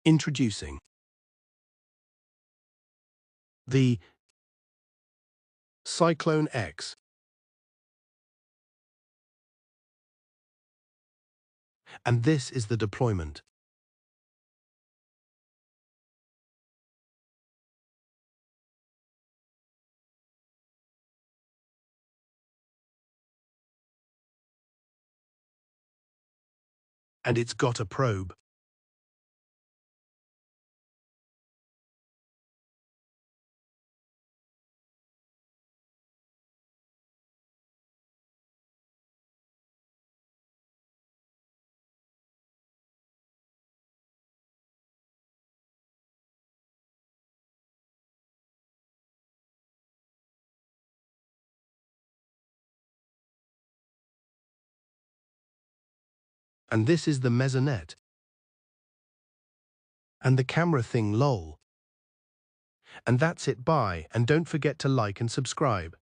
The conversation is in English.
Introducing the Cyclone X. And this is the deployment. And it's got a probe. And this is the mesonet. And the camera thing lol. And that's it, bye, and don't forget to like and subscribe.